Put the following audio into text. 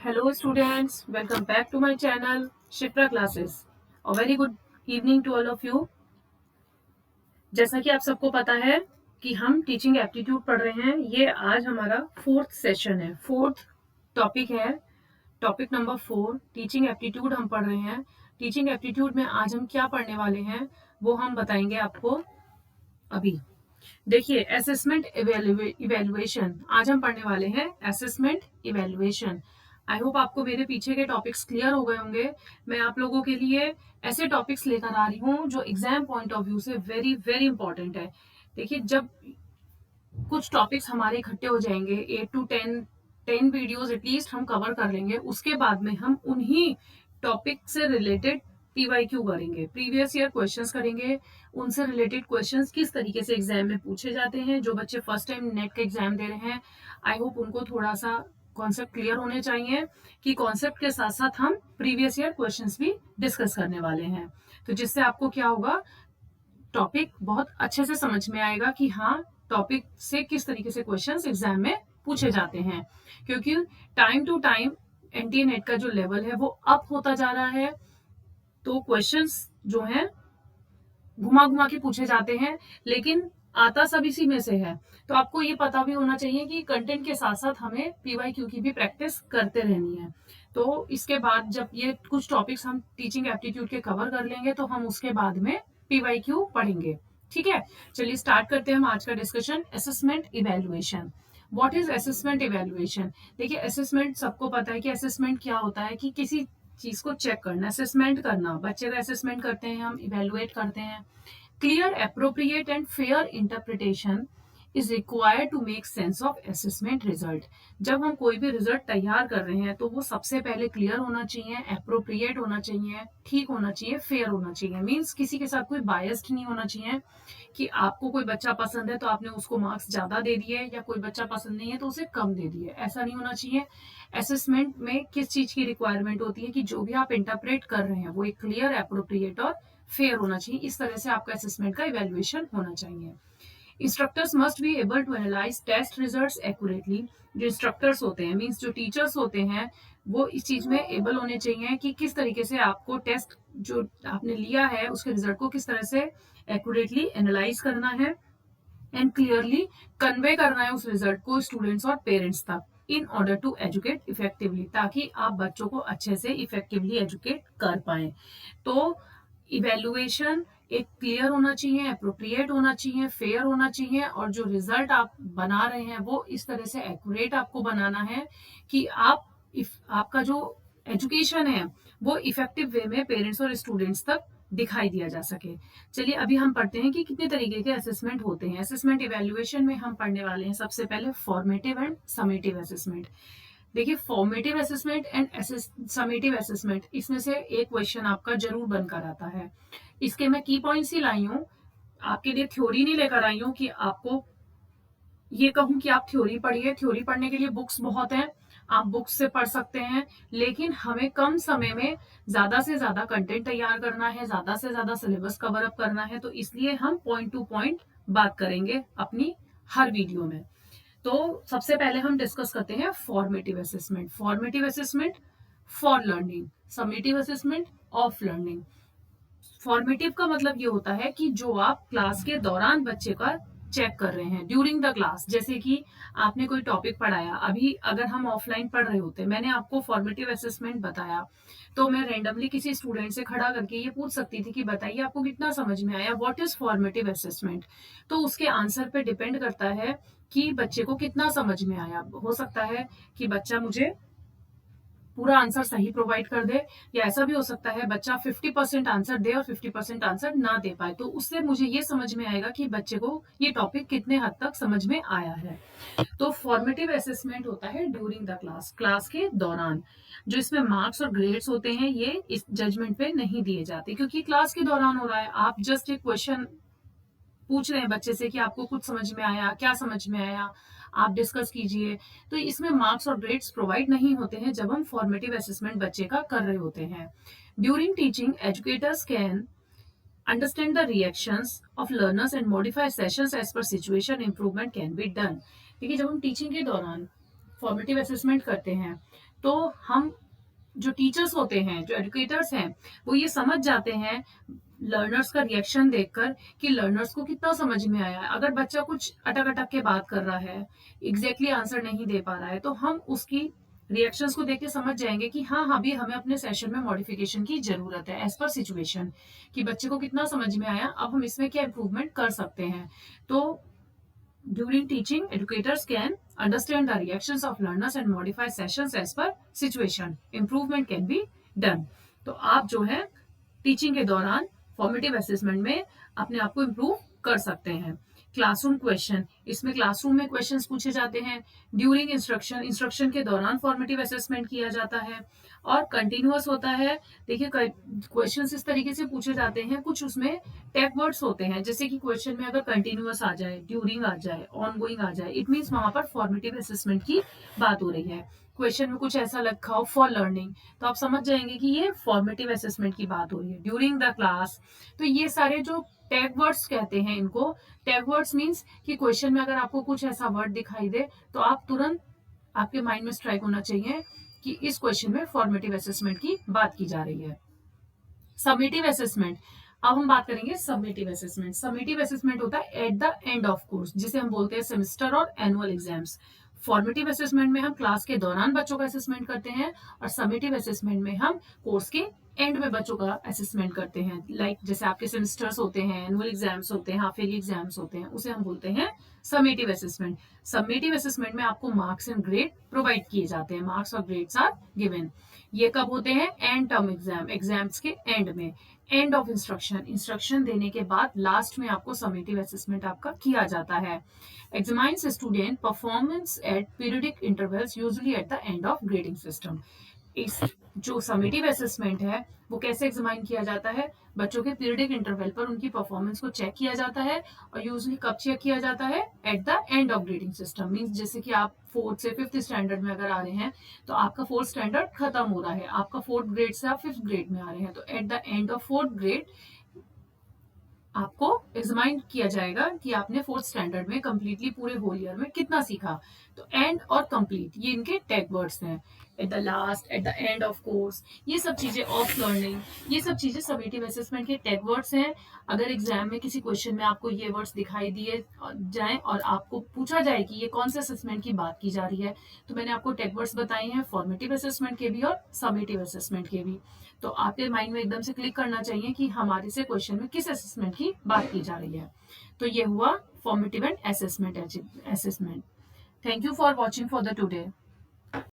Hello students, welcome back to my channel Shipra Classes. A very good evening to all of you. जैसा कि आप सबको पता है कि हम टीचिंग एप्टीट्यूड पढ़ रहे हैं। ये आज हमारा फोर्थ सेशन है, फोर्थ टॉपिक है, टॉपिक नंबर 4 टीचिंग एप्टीट्यूड हम पढ़ रहे हैं। टीचिंग एप्टीट्यूड में आज हम क्या पढ़ने वाले हैं वो हम बताएंगे आपको अभी। देखिए, असेसमेंट इवेल्युएशन आज हम पढ़ने वाले हैं। असेसमेंट इवेल्युएशन, आई होप आपको मेरे पीछे के टॉपिक्स क्लियर हो गए होंगे। मैं आप लोगों के लिए ऐसे टॉपिक्स लेकर आ रही हूँ जो एग्जाम पॉइंट ऑफ व्यू से वेरी वेरी इंपॉर्टेंट है। देखिए, जब कुछ टॉपिक्स हमारे इकट्ठे हो जाएंगे, 8 to 10 वीडियोस एटलीस्ट हम कवर कर लेंगे, उसके बाद में हम उन्हीं टॉपिक से रिलेटेड पीवाईक्यू करेंगे, प्रीवियस ईयर क्वेश्चंस करेंगे। उनसे रिलेटेड क्वेश्चंस किस तरीके से एग्जाम में पूछे जाते हैं। जो बच्चे फर्स्ट टाइम नेट का एग्जाम दे रहे हैं, आई होप उनको थोड़ा सा कॉन्सेप्ट क्लियर होने चाहिए कि कॉन्सेप्ट के साथ साथ हम प्रीवियस ईयर क्वेश्चंस भी डिस्कस करने वाले हैं। तो जिससे आपको क्या होगा, टॉपिक बहुत अच्छे से समझ में आएगा कि हाँ, टॉपिक से किस तरीके से क्वेश्चंस एग्जाम में पूछे जाते हैं। क्योंकि time to time NTA NET का जो लेवल है वो अप होता जा रहा है, तो क्वेश्चंस जो हैं घुमा घुमा के पूछे जाते हैं, लेकिन आता सब इसी में से है। तो आपको ये पता भी होना चाहिए कि कंटेंट के साथ साथ हमें पीवाईक्यू की भी प्रैक्टिस करते रहनी है। तो इसके बाद जब ये कुछ टॉपिक्स हम टीचिंग एप्टीट्यूड के कवर कर लेंगे तो हम उसके बाद में पीवाईक्यू पढ़ेंगे। ठीक है, चलिए स्टार्ट करते हैं हम आज का discussion. Assessment evaluation, what is assessment evaluation. देखिए, असेसमेंट सबको पता है कि असेसमेंट क्या होता है, कि किसी चीज को चेक करना, असेसमेंट करना। बच्चे का असेसमेंट करते हैं, हम इवेलुएट करते हैं। Clear, appropriate and fair interpretation is required to make sense of assessment result. जब हम कोई भी रिजल्ट तैयार कर रहे हैं तो वो सबसे पहले क्लियर होना चाहिए, एप्रोप्रिएट होना चाहिए, ठीक होना चाहिए, फेयर होना चाहिए। मीन्स किसी के साथ कोई बायस्ड नहीं होना चाहिए कि आपको कोई बच्चा पसंद है तो आपने उसको मार्क्स ज्यादा दे दिए, या कोई बच्चा पसंद नहीं है तो उसे कम दे दिए। ऐसा नहीं होना चाहिए। असेसमेंट में किस चीज की रिक्वायरमेंट होती है कि जो भी आप इंटरप्रेट कर रहे हैं वो एक क्लियर, एप्रोप्रिएट और फेयर होना चाहिए। इस तरह से आपका असेसमेंट का इवेल्युएशन होना चाहिए। Instructors must be able to analyse test results accurately. जो इंस्ट्रक्टर्स होते हैं, मीन्स जो टीचर्स होते हैं, वो इस चीज में एबल होने चाहिए कि किस तरीके से आपको टेस्ट जो आपने लिया है उसके रिजल्ट को किस तरह से एक्यूरेटली एनालाइज करना है एंड क्लियरली कन्वे करना है उस रिजल्ट को स्टूडेंट्स और पेरेंट्स तक, in order to educate effectively, ताकि आप बच्चों को अच्छे से इफेक्टिवली एजुकेट कर पाए। तो इवेल्युएशन एक क्लियर होना चाहिए, अप्रोप्रिएट होना चाहिए, फेयर होना चाहिए, और जो रिजल्ट आप बना रहे हैं वो इस तरह से एक्यूरेट आपको बनाना है कि आपका जो एजुकेशन है वो इफेक्टिव वे में पेरेंट्स और स्टूडेंट्स तक दिखाई दिया जा सके। चलिए अभी हम पढ़ते हैं कि कितने तरीके के असेसमेंट होते हैं। असेसमेंट इवेल्युएशन में हम पढ़ने वाले हैं सबसे पहले फॉर्मेटिव एंड समेटिव असेसमेंट। देखिए, formative assessment and summative assessment, इसमें से एक क्वेश्चन आपका जरूर बनकर आता है। इसके मैं की पॉइंट्स ही लाई हूँ, आपके लिए थ्योरी नहीं लेकर आई हूँ कि आपको ये कहूं कि आप थ्योरी पढ़िए। थ्योरी पढ़ने के लिए बुक्स बहुत हैं, आप बुक्स से पढ़ सकते हैं, लेकिन हमें कम समय में ज्यादा से ज्यादा कंटेंट तैयार करना है, ज्यादा से ज्यादा सिलेबस कवर अप करना है। तो इसलिए हम पॉइंट टू पॉइंट बात करेंगे अपनी हर वीडियो में। तो सबसे पहले हम डिस्कस करते हैं formative assessment. Formative assessment for learning, summative assessment of learning. Formative का मतलब ये होता है कि जो आप क्लास के दौरान बच्चे का चेक कर रहे हैं, ड्यूरिंग द क्लास। जैसे कि आपने कोई टॉपिक पढ़ाया, अभी अगर हम ऑफलाइन पढ़ रहे होते, मैंने आपको फॉर्मेटिव असेसमेंट बताया, तो मैं रेंडमली किसी स्टूडेंट से खड़ा करके ये पूछ सकती थी कि बताइए आपको कितना समझ में आया, व्हाट इज फॉर्मेटिव असेसमेंट। तो उसके आंसर पे डिपेंड करता है कि बच्चे को कितना समझ में आया। हो सकता है कि बच्चा मुझे पूरा आंसर सही प्रोवाइड कर दे, या ऐसा भी हो सकता है बच्चा 50% आंसर दे और 50% आंसर ना दे पाए। तो उससे मुझे ये समझ में आएगा कि बच्चे को ये टॉपिक कितने हद तक समझ में आया है। तो फॉर्मेटिव असेसमेंट होता है ड्यूरिंग द क्लास, क्लास के दौरान। जो इसमें मार्क्स और ग्रेड्स होते हैं ये इस जजमेंट पे नहीं दिए जाते, क्योंकि क्लास के दौरान हो रहा है। आप जस्ट एक क्वेश्चन पूछ रहे हैं बच्चे से कि आपको कुछ समझ में आया, क्या समझ में आया, आप डिस्कस कीजिए। तो इसमें मार्क्स और ग्रेड्स प्रोवाइड नहीं होते हैं जब हम फॉर्मेटिव असेसमेंट बच्चे का कर रहे होते हैं। During teaching educators can understand the reactions of learners and modify sessions as per situation, improvement can be done. देखिए, जब हम टीचिंग के दौरान फॉर्मेटिव असेसमेंट करते हैं तो हम जो टीचर्स होते हैं, जो एजुकेटर्स हैं, वो ये समझ जाते हैं लर्नर्स का रिएक्शन देखकर कि लर्नर्स को कितना समझ में आया है। अगर बच्चा कुछ अटक अटक के बात कर रहा है, एग्जैक्टली आंसर नहीं दे पा रहा है, तो हम उसकी रिएक्शंस को देख के समझ जाएंगे कि हाँ हाँ, अभी हमें अपने सेशन में मॉडिफिकेशन की जरूरत है एज पर सिचुएशन, कि बच्चे को कितना समझ में आया, अब हम इसमें क्या इम्प्रूवमेंट कर सकते हैं। तो during teaching, educators can understand the reactions of learners and modify sessions as per situation. Improvement can be done. तो आप जो है टीचिंग के दौरान फॉर्मेटिव असेसमेंट में अपने आप को इम्प्रूव कर सकते हैं। क्लासरूम क्वेश्चन, इसमें क्लासरूम में क्वेश्चंस पूछे जाते हैं। ड्यूरिंग इंस्ट्रक्शन, इंस्ट्रक्शन के दौरान फॉर्मेटिव असेसमेंट किया जाता है। और कंटिन्यूअस होता है। देखिए क्वेश्चंस इस तरीके से पूछे जाते हैं, कुछ उसमें टैग वर्ड्स होते हैं, जैसे कि क्वेश्चन में अगर कंटिन्यूअस आ जाए, ड्यूरिंग आ जाए, ऑनगोइंग आ जाए, इट मीन्स वहां पर फॉर्मेटिव असेसमेंट की बात हो रही है। क्वेश्चन में कुछ ऐसा लिखा हो फॉर लर्निंग, तो आप समझ जाएंगे कि ये फॉर्मेटिव असेसमेंट की बात हो रही है। ड्यूरिंग द क्लास, तो ये सारे जो टैग वर्ड्स कहते हैं इनको, टैग वर्ड्स मीन्स कि क्वेश्चन में अगर आपको कुछ ऐसा वर्ड दिखाई दे तो आप तुरंत, आपके माइंड में स्ट्राइक होना चाहिए कि इस क्वेश्चन में फॉर्मेटिव असेसमेंट की बात की जा रही है। समेटिव असेसमेंट, अब हम बात करेंगे समेटिव असेसमेंट। समेटिव असेसमेंट होता है eight the end of course, जिसे हम बोलते हैं सेमेस्टर और एनुअल एग्जाम्स। फॉर्मेटिव असेसमेंट में हम क्लास के दौरान बच्चों का असेसमेंट करते हैं, और समेटिव असेसमेंट में हम कोर्स के एंड में बच्चों का असेसमेंट करते हैं। लाइक जैसे आपके सेमेस्टर्स होते हैं, एनुअल एग्जाम्स होते हैं, हाफ ईयरली एग्जाम्स होते हैं, उसे हम बोलते हैं समेटिव असेसमेंट। समेटिव असेसमेंट में आपको मार्क्स एंड ग्रेड प्रोवाइड किए जाते हैं। मार्क्स और ग्रेड्स आर गिवन। ये कब होते हैं? एंड टर्म एग्जाम, एग्जाम्स के एंड में। एंड ऑफ इंस्ट्रक्शन, इंस्ट्रक्शन देने के बाद लास्ट में आपको समेटिव असेसमेंट आपका किया जाता है। Examines student performance at periodic intervals, usually at the end of grading system. इस जो समेटिव असेसमेंट है वो कैसे एग्जामाइन किया जाता है? बच्चों के पीरियडिक इंटरवल पर उनकी परफॉर्मेंस को चेक किया जाता है, और यूजुअली कब चेक किया जाता है? Eight the end of grading system. Means जैसे कि आप 4th से 5th स्टैंडर्ड में अगर आ रहे हैं, तो आपका 4th स्टैंडर्ड खत्म हो रहा है, आपका 4th ग्रेड से आप 5th ग्रेड में आ रहे हैं, तो eight the end of 4th grade आपको एग्जामाइन किया जाएगा कि आपने 4th स्टैंडर्ड में कंप्लीटली पूरे होल ईयर में कितना सीखा। तो एंड और कंप्लीट, ये इनके टैग वर्ड्स हैं। At the last, eight the end of course, ये सब चीजें, ऑफ लर्निंग, ये सब चीजें समेटिव असेसमेंट के टैग वर्ड्स हैं। अगर एग्जाम में किसी क्वेश्चन में आपको ये वर्ड्स दिखाई दिए जाएं और आपको पूछा जाए कि ये कौन से असेसमेंट की बात की जा रही है, तो मैंने आपको टैग वर्ड्स बताए हैं, फॉर्मेटिव असेसमेंट के भी और समेटिव असेसमेंट के भी। तो आपके माइंड में एकदम से क्लिक करना चाहिए कि हमारे से क्वेश्चन में किस असेसमेंट की बात की जा रही है। तो ये हुआ formative and assessment. Thank you for watching for the today.